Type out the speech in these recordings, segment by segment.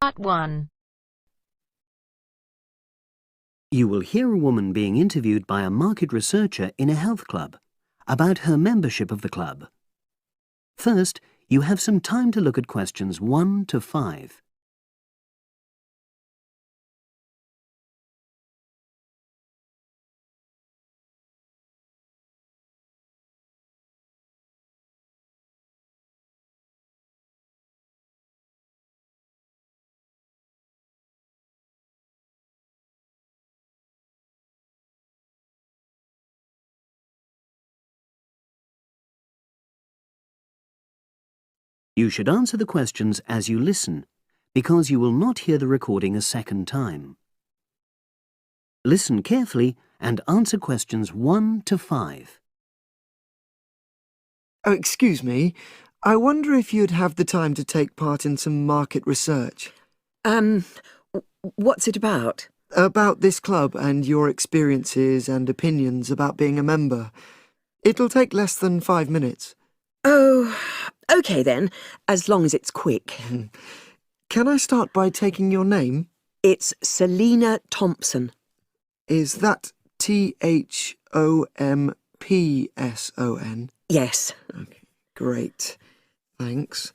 Part 1. You will hear a woman being interviewed by a market researcher in a health club about her membership of the club. First, you have some time to look at questions 1 to 5. You should answer the questions as you listen, because you will not hear the recording a second time. Listen carefully and answer questions 1 to 5. Oh, excuse me. I wonder if you'd have the time to take part in some market research. What's it about? About this club and your experiences and opinions about being a member. It'll take less than 5 minutes. Oh, OK then, as long as it's quick. Can I start by taking your name? It's Selina Thompson. Is that Thompson? Yes. Okay, great. Thanks.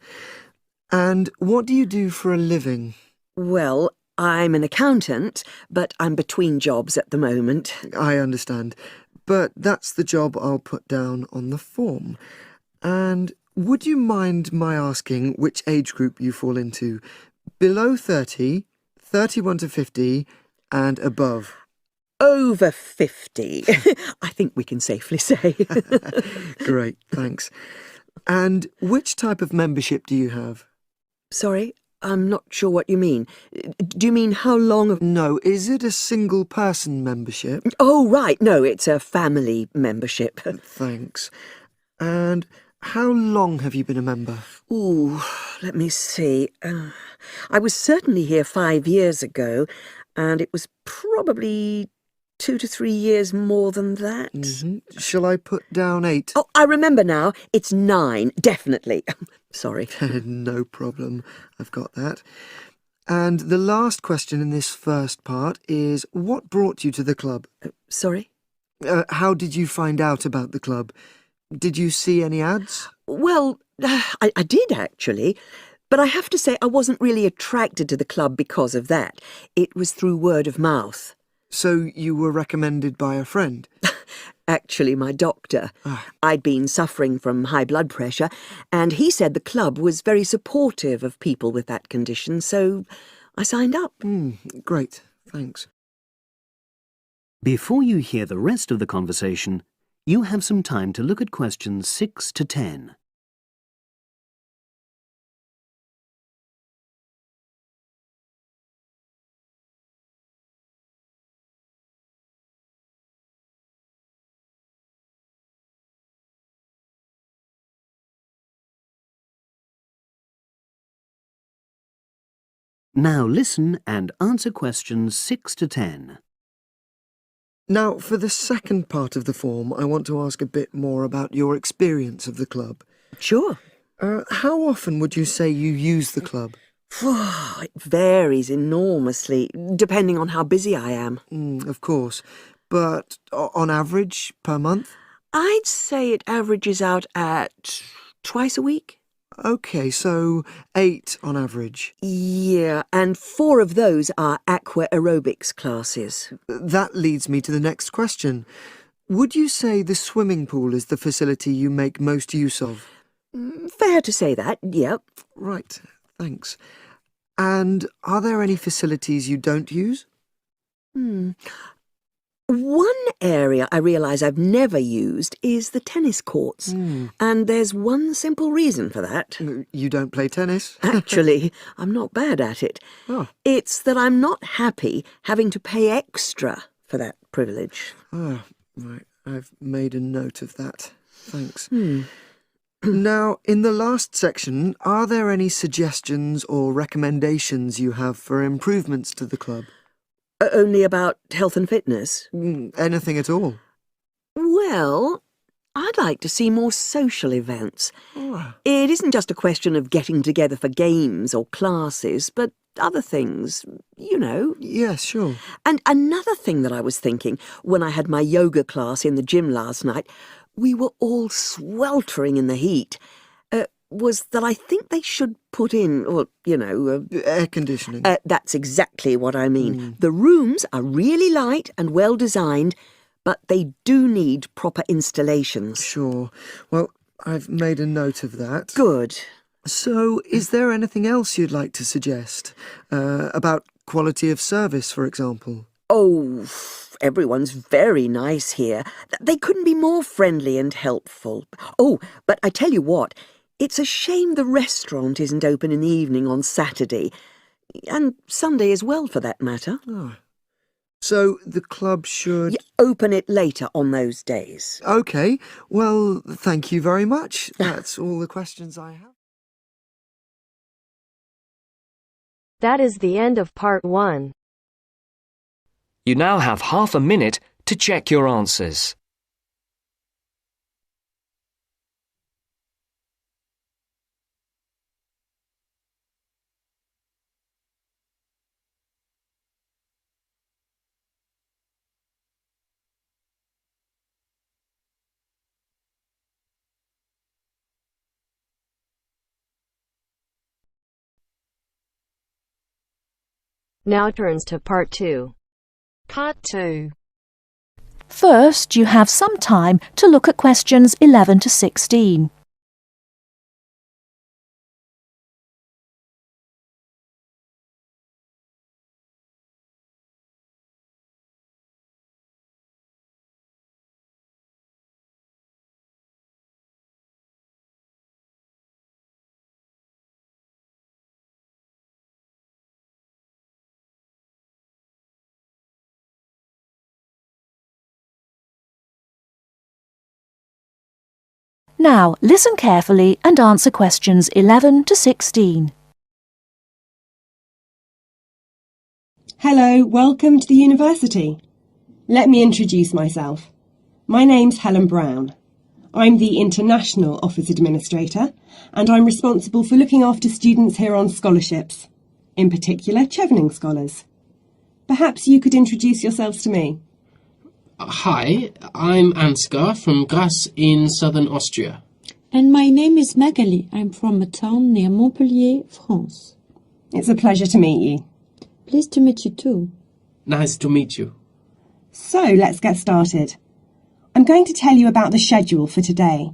And what do you do for a living? Well, I'm an accountant, but I'm between jobs at the moment. I understand. But that's the job I'll put down on the form. And would you mind my asking which age group you fall into? Below 30, 31 to 50, and above? Over 50, I think we can safely say. Great, thanks. And which type of membership do you have? Sorry, I'm not sure what you mean. Do you mean how long of... No, is it a single-person membership? Oh, right, no, it's a family membership. Thanks. And how long have you been a member? Ooh, let me see. I was certainly here 5 years ago, and it was probably 2 to 3 years more than that. Shall I put down 8? Oh, I remember now. It's 9, definitely. Sorry. No problem. I've got that. And the last question in this first part is, what brought you to the club? Sorry? How did you find out about the club? Did you see any ads? Well, I did actually, but I have to say I wasn't really attracted to the club because of that. It was through word of mouth. So you were recommended by a friend? Actually, my doctor. I'd been suffering from high blood pressure, and he said the club was very supportive of people with that condition, so I signed up. Great, thanks. Before you hear the rest of the conversation, you have some time to look at questions 6 to 10. Now listen and answer questions 6 to 10. Now, for the second part of the form, I want to ask a bit more about your experience of the club. Sure. How often would you say you use the club? It varies enormously, depending on how busy I am. Of course. But on average, per month? I'd say it averages out at twice a week. OK, so 8 on average. Yeah, and 4 of those are aqua aerobics classes. That leads me to the next question. Would you say the swimming pool is the facility you make most use of? Fair to say that, yep. Right, thanks. And are there any facilities you don't use? One area I realise I've never used is the tennis courts. And there's one simple reason for that. You don't play tennis? Actually, I'm not bad at it. Oh. It's that I'm not happy having to pay extra for that privilege. Oh, right. I've made a note of that. Thanks. Now, in the last section, are there any suggestions or recommendations you have for improvements to the club? Only about health and fitness? Anything at all? Well, I'd like to see more social events. It isn't just a question of getting together for games or classes, but other things, you know. Yes, sure. And another thing that I was thinking when I had my yoga class in the gym last night, we were all sweltering in the heat, was that I think they should put in, Air conditioning. That's exactly what I mean. The rooms are really light and well designed, but they do need proper installations. Sure. Well, I've made a note of that. Good. So, is there anything else you'd like to suggest? About quality of service, for example? Oh, everyone's very nice here. They couldn't be more friendly and helpful. Oh, but I tell you what, it's a shame the restaurant isn't open in the evening on Saturday, and Sunday as well, for that matter. Oh. So the club should... open it later on those days. OK. Well, thank you very much. That's all the questions I have. That is the end of part 1. You now have half a minute to check your answers. Now turns to part 2. Part 2. First, you have some time to look at questions 11 to 16. Now, listen carefully and answer questions 11 to 16. Hello, welcome to the university. Let me introduce myself. My name's Helen Brown. I'm the International Office Administrator, and I'm responsible for looking after students here on scholarships, in particular Chevening scholars. Perhaps you could introduce yourselves to me. Hi, I'm Ansgar from Grasse in southern Austria. And my name is Magali. I'm from a town near Montpellier, France. It's a pleasure to meet you. Pleased to meet you too. Nice to meet you. So, let's get started. I'm going to tell you about the schedule for today.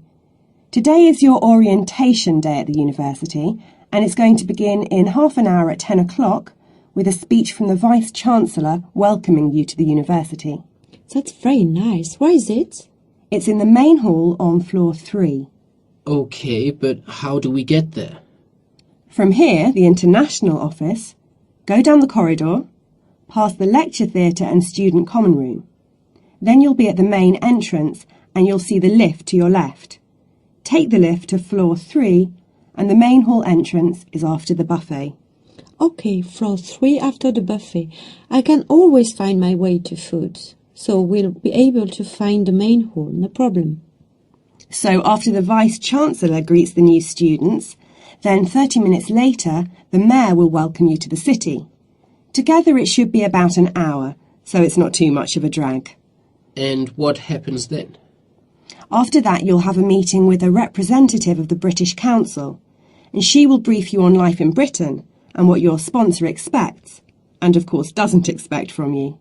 Today is your orientation day at the university, and it's going to begin in half an hour at 10 o'clock with a speech from the Vice-Chancellor welcoming you to the university. That's very nice. Where is it? It's in the main hall on floor 3. Okay, but how do we get there? From here, the International Office, go down the corridor, past the lecture theatre and student common room. Then you'll be at the main entrance and you'll see the lift to your left. Take the lift to floor 3 and the main hall entrance is after the buffet. Okay, floor 3 after the buffet. I can always find my way to food. So we'll be able to find the main hall, no problem. So after the Vice-Chancellor greets the new students, then 30 minutes later, the Mayor will welcome you to the city. Together it should be about an hour, so it's not too much of a drag. And what happens then? After that, you'll have a meeting with a representative of the British Council, and she will brief you on life in Britain and what your sponsor expects, and of course doesn't expect from you.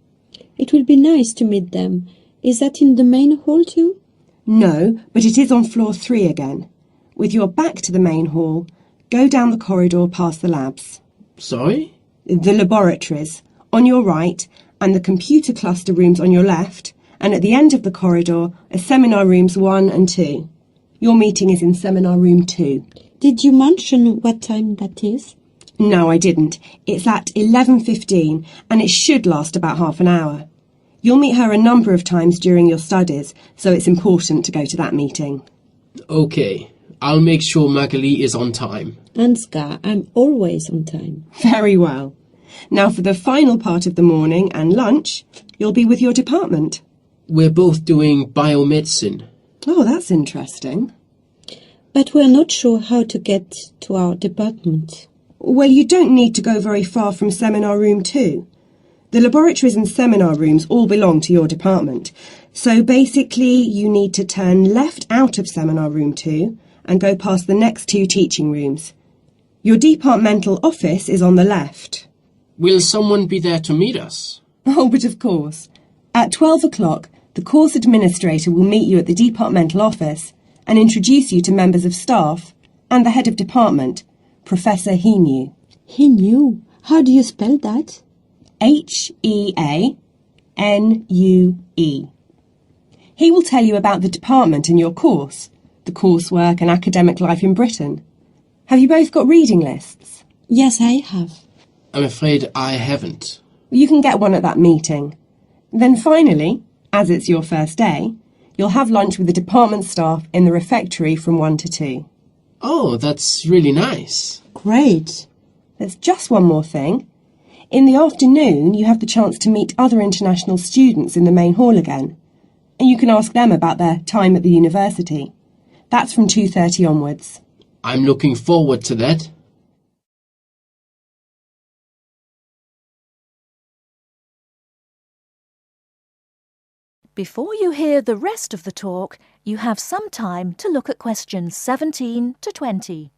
It will be nice to meet them. Is that in the main hall too? No, but it is on floor 3 again. With your back to the main hall, go down the corridor past the labs. Sorry? The laboratories, on your right, and the computer cluster rooms on your left, and at the end of the corridor are seminar rooms 1 and 2. Your meeting is in seminar room 2. Did you mention what time that is? No, I didn't. It's at 11:15 and it should last about half an hour. You'll meet her a number of times during your studies, so it's important to go to that meeting. Okay, I'll make sure Magali is on time. Ansgar, I'm always on time. Very well. Now for the final part of the morning and lunch, you'll be with your department. We're both doing biomedicine. Oh, that's interesting. But we're not sure how to get to our department. Well, you don't need to go very far from Seminar Room 2. The laboratories and seminar rooms all belong to your department. So basically, you need to turn left out of Seminar Room 2 and go past the next 2 teaching rooms. Your departmental office is on the left. Will someone be there to meet us? Oh, but of course. At 12 o'clock, the course administrator will meet you at the departmental office and introduce you to members of staff and the head of department, Professor Heanue. Heanue? How do you spell that? Heanue. He will tell you about the department and your course, the coursework and academic life in Britain. Have you both got reading lists? Yes, I have. I'm afraid I haven't. You can get one at that meeting. Then finally, as it's your first day, you'll have lunch with the department staff in the refectory from 1 to 2. Oh, that's really nice. Great. There's just one more thing. In the afternoon, you have the chance to meet other international students in the main hall again, and you can ask them about their time at the university. That's from 2:30 onwards. I'm looking forward to that. Before you hear the rest of the talk, you have some time to look at questions 17 to 20.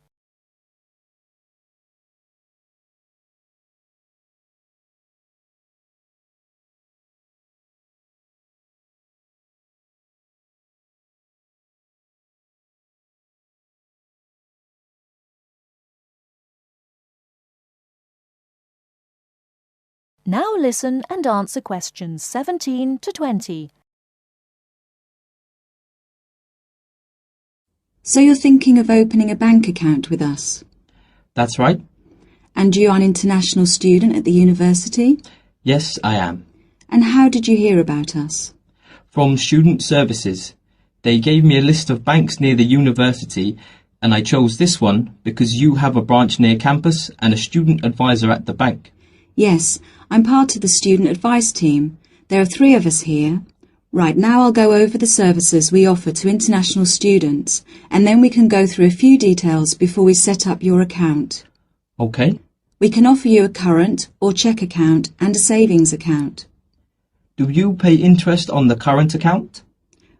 Now listen and answer questions 17 to 20. So you're thinking of opening a bank account with us? That's right. And you are an international student at the university? Yes, I am. And how did you hear about us? From Student Services. They gave me a list of banks near the university, and I chose this one because you have a branch near campus and a student advisor at the bank. Yes, I'm part of the student advice team. There are 3 of us here. Right, now I'll go over the services we offer to international students, and then we can go through a few details before we set up your account. Okay. We can offer you a current or cheque account and a savings account. Do you pay interest on the current account?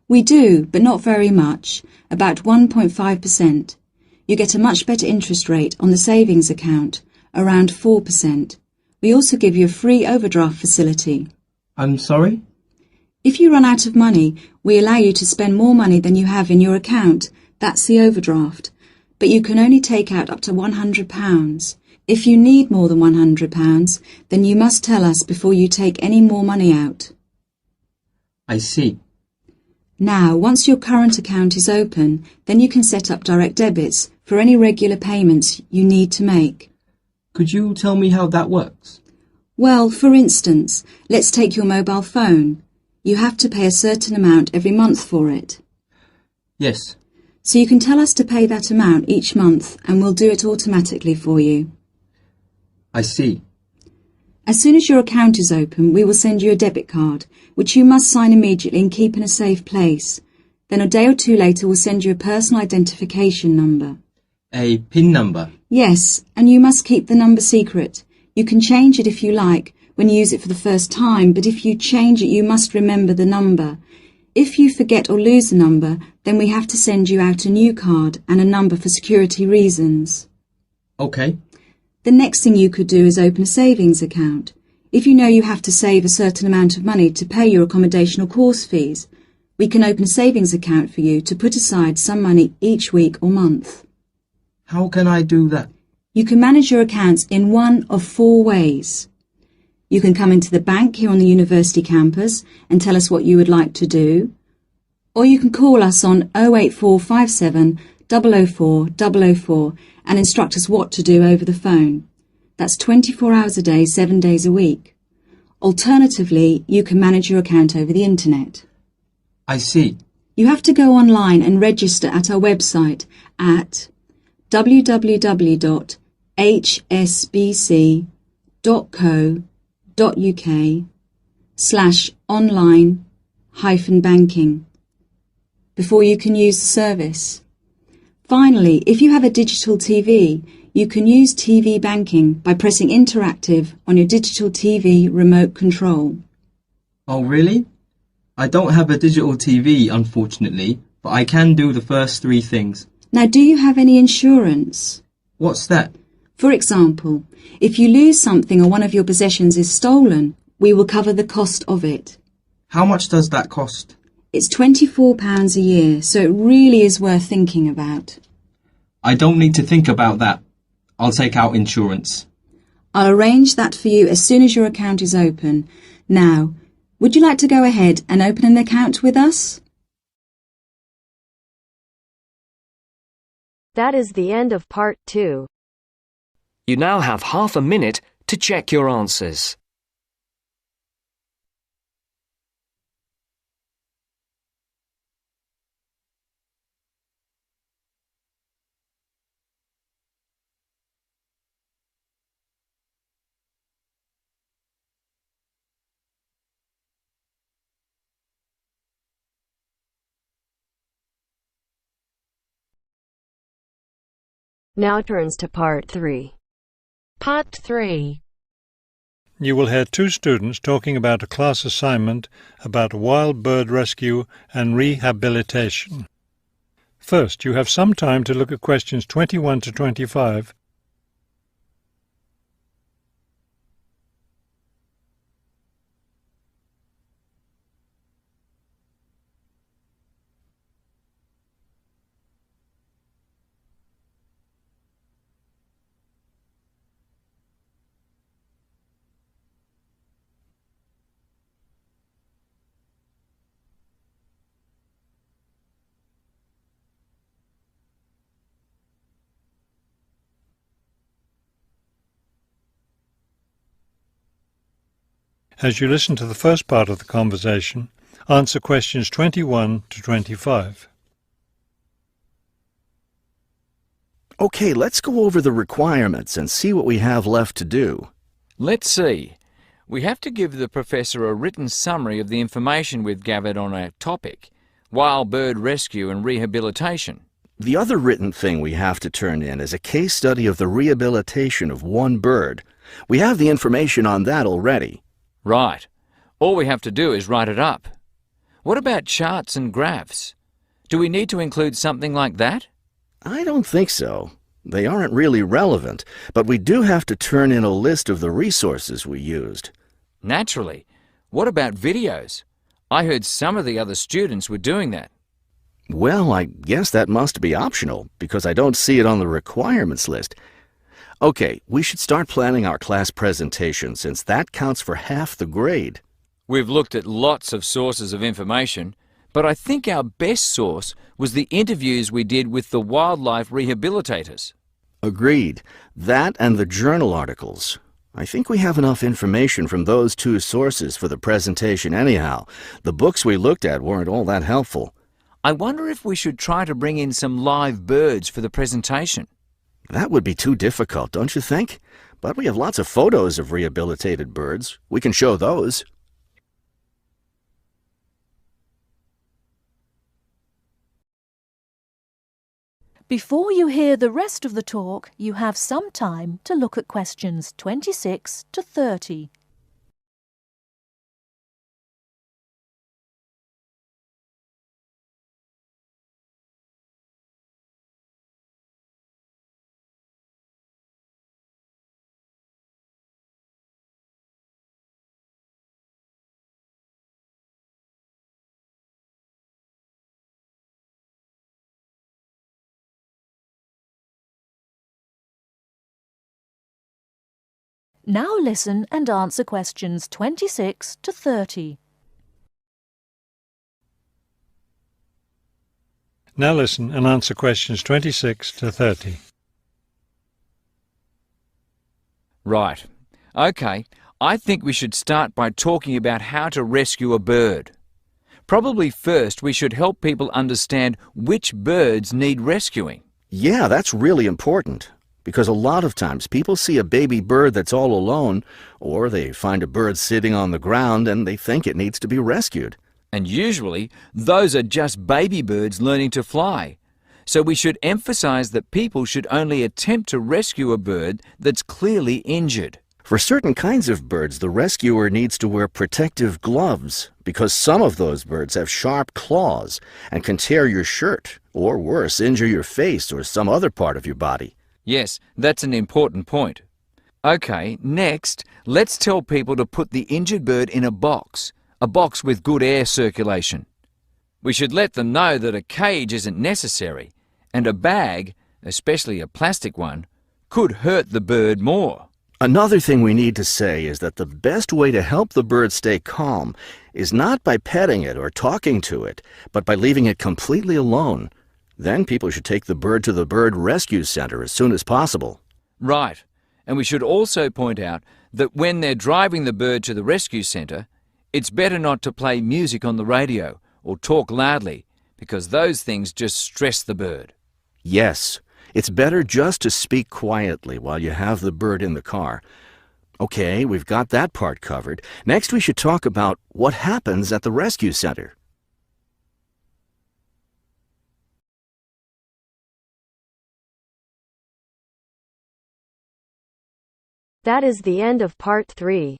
We do, but not very much, about 1.5%. You get a much better interest rate on the savings account, around 4%. We also give you a free overdraft facility. I'm sorry? If you run out of money, we allow you to spend more money than you have in your account. That's the overdraft. But you can only take out up to £100. If you need more than £100, then you must tell us before you take any more money out. I see. Now, once your current account is open, then you can set up direct debits for any regular payments you need to make. Could you tell me how that works? Well, for instance, let's take your mobile phone. You have to pay a certain amount every month for it. Yes. So you can tell us to pay that amount each month and we'll do it automatically for you. I see. As soon as your account is open, we will send you a debit card, which you must sign immediately and keep in a safe place. Then a day or 2 later we'll send you a personal identification number. A PIN number? Yes, and you must keep the number secret. You can change it if you like when you use it for the first time, but if you change it you must remember the number. If you forget or lose the number, then we have to send you out a new card and a number for security reasons. Okay. The next thing you could do is open a savings account. If you know you have to save a certain amount of money to pay your accommodation or course fees, we can open a savings account for you to put aside some money each week or month. How can I do that? You can manage your accounts in one of 4 ways. You can come into the bank here on the university campus and tell us what you would like to do, or you can call us on 08457 004 004 and instruct us what to do over the phone. That's 24 hours a day, 7 days a week. Alternatively, you can manage your account over the internet. I see. You have to go online and register at our website at www.hsbc.co.uk/online-banking before you can use the service. Finally, if you have a digital TV, You can use TV banking by pressing Interactive on your digital TV remote control. Oh, really? I don't have a digital TV, unfortunately, but I can do the first three things. Now, do you have any insurance? What's that? For example, if you lose something or one of your possessions is stolen, we will cover the cost of it. How much does that cost? It's £24 a year, so it really is worth thinking about. I don't need to think about that. I'll take out insurance. I'll arrange that for you as soon as your account is open. Now, would you like to go ahead and open an account with us? That is the end of part 2. You now have half a minute to check your answers. Now turns to part 3. Part 3. You will hear two students talking about a class assignment about wild bird rescue and rehabilitation. First, you have some time to look at questions 21 to 25. As you listen to the first part of the conversation, answer questions 21 to 25. Okay, let's go over the requirements and see what we have left to do. Let's see. We have to give the professor a written summary of the information we've gathered on our topic, wild bird rescue and rehabilitation. The other written thing we have to turn in is a case study of the rehabilitation of one bird. We have the information on that already. Right. All we have to do is write it up. What about charts and graphs? Do we need to include something like that? I don't think so. They aren't really relevant, but we do have to turn in a list of the resources we used. Naturally. What about videos? I heard some of the other students were doing that. Well, I guess that must be optional, because I don't see it on the requirements list. Okay, we should start planning our class presentation, since that counts for half the grade. We've looked at lots of sources of information, but I think our best source was the interviews we did with the wildlife rehabilitators. Agreed. That and the journal articles. I think we have enough information from those two sources for the presentation anyhow. The books we looked at weren't all that helpful. I wonder if we should try to bring in some live birds for the presentation. That would be too difficult, don't you think? But we have lots of photos of rehabilitated birds. We can show those. Before you hear the rest of the talk, you have some time to look at questions 26 to 30. Now listen and answer questions 26 to 30. Now listen and answer questions 26 to 30. Right. Okay, I think we should start by talking about how to rescue a bird. Probably first we should help people understand which birds need rescuing. Yeah, that's really important. Because a lot of times people see a baby bird that's all alone, or they find a bird sitting on the ground and they think it needs to be rescued. And usually, those are just baby birds learning to fly. So we should emphasise that people should only attempt to rescue a bird that's clearly injured. For certain kinds of birds, the rescuer needs to wear protective gloves because some of those birds have sharp claws and can tear your shirt, or worse, injure your face or some other part of your body. Yes, that's an important point. OK, next, let's tell people to put the injured bird in a box with good air circulation. We should let them know that a cage isn't necessary, and a bag, especially a plastic one, could hurt the bird more. Another thing we need to say is that the best way to help the bird stay calm is not by petting it or talking to it, but by leaving it completely alone. Then people should take the bird to the bird rescue center as soon as possible. Right, and we should also point out that when they're driving the bird to the rescue center, it's better not to play music on the radio or talk loudly, because those things just stress the bird. Yes. It's better just to speak quietly while you have the bird in the car. Okay, we've got that part covered. Next, we should talk about what happens at the rescue center. That is the end of part 3.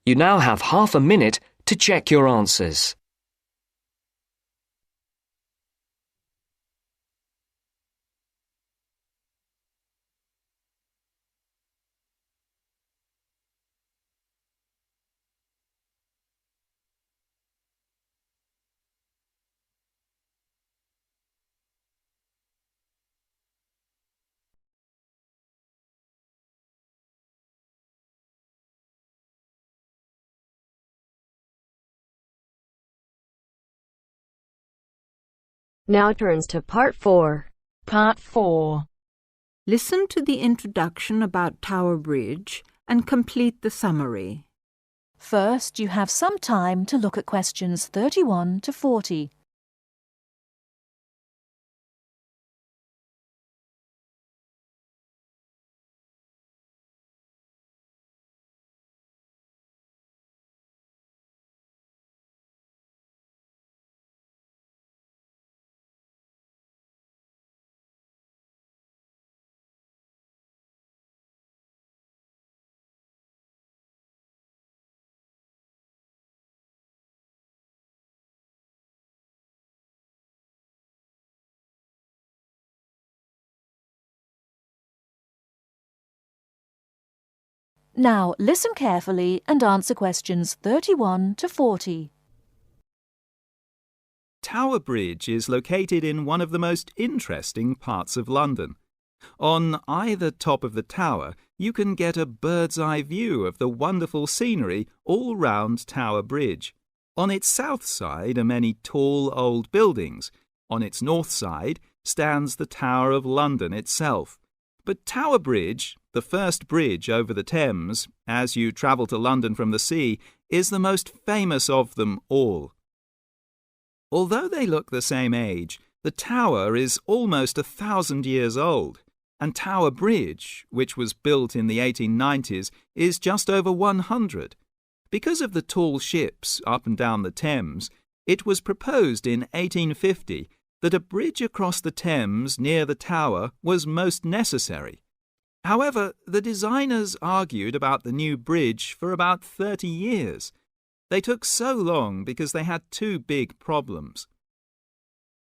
You now have half a minute to check your answers. Now turns to part 4. Part 4. Listen to the introduction about Tower Bridge and complete the summary. First, you have some time to look at questions 31 to 40. Now listen carefully and answer questions 31 to 40. Tower Bridge is located in one of the most interesting parts of London. On either top of the tower, you can get a bird's-eye view of the wonderful scenery all round Tower Bridge. On its south side are many tall old buildings. On its north side stands the Tower of London itself. But Tower Bridge, the first bridge over the Thames, as you travel to London from the sea, is the most famous of them all. Although they look the same age, the tower is almost 1,000 years old, and Tower Bridge, which was built in the 1890s, is just over 100. Because of the tall ships up and down the Thames, it was proposed in 1850 that a bridge across the Thames near the tower was most necessary. However, the designers argued about the new bridge for about 30 years. They took so long because they had two big problems.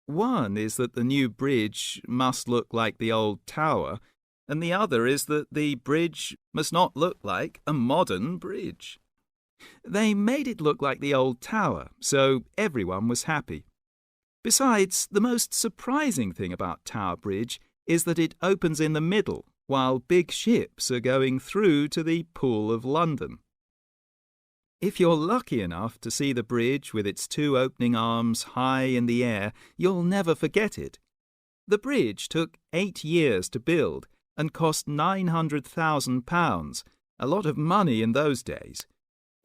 One is that the new bridge must look like the old tower, and the other is that the bridge must not look like a modern bridge. They made it look like the old tower, so everyone was happy. Besides, the most surprising thing about Tower Bridge is that it opens in the middle, while big ships are going through to the Pool of London. If you're lucky enough to see the bridge with its two opening arms high in the air, you'll never forget it. The bridge took 8 years to build and cost £900,000, a lot of money in those days.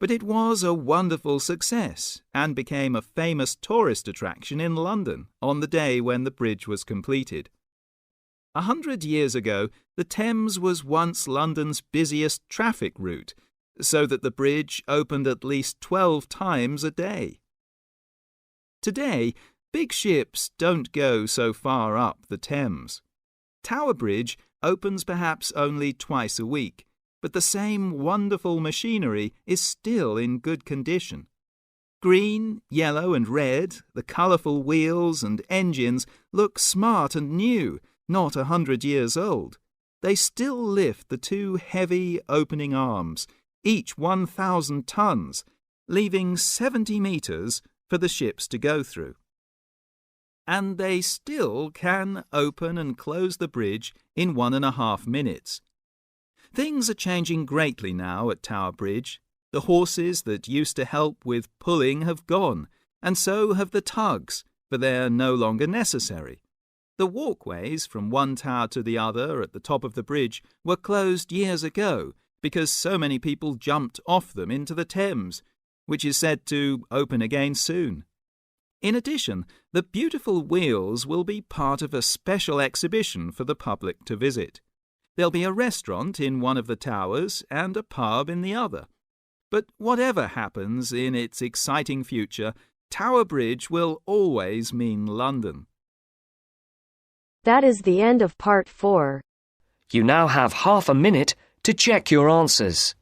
But it was a wonderful success and became a famous tourist attraction in London on the day when the bridge was completed. 100 years ago, the Thames was once London's busiest traffic route, so that the bridge opened at least 12 times a day. Today, Big ships don't go so far up the Thames. Tower Bridge opens perhaps only twice a week, but the same wonderful machinery is still in good condition. Green, yellow and red, the colourful wheels and engines look smart and new, not 100 years old. They still lift the two heavy opening arms, each 1,000 tons, leaving 70 metres for the ships to go through. And they still can open and close the bridge in 1.5 minutes. Things are changing greatly now at Tower Bridge. The horses that used to help with pulling have gone, and so have the tugs, for they're no longer necessary. The walkways from one tower to the other at the top of the bridge were closed years ago because so many people jumped off them into the Thames, which is said to open again soon. In addition, the beautiful wheels will be part of a special exhibition for the public to visit. There'll be a restaurant in one of the towers and a pub in the other. But whatever happens in its exciting future, Tower Bridge will always mean London. That is the end of part 4. You now have half a minute to check your answers.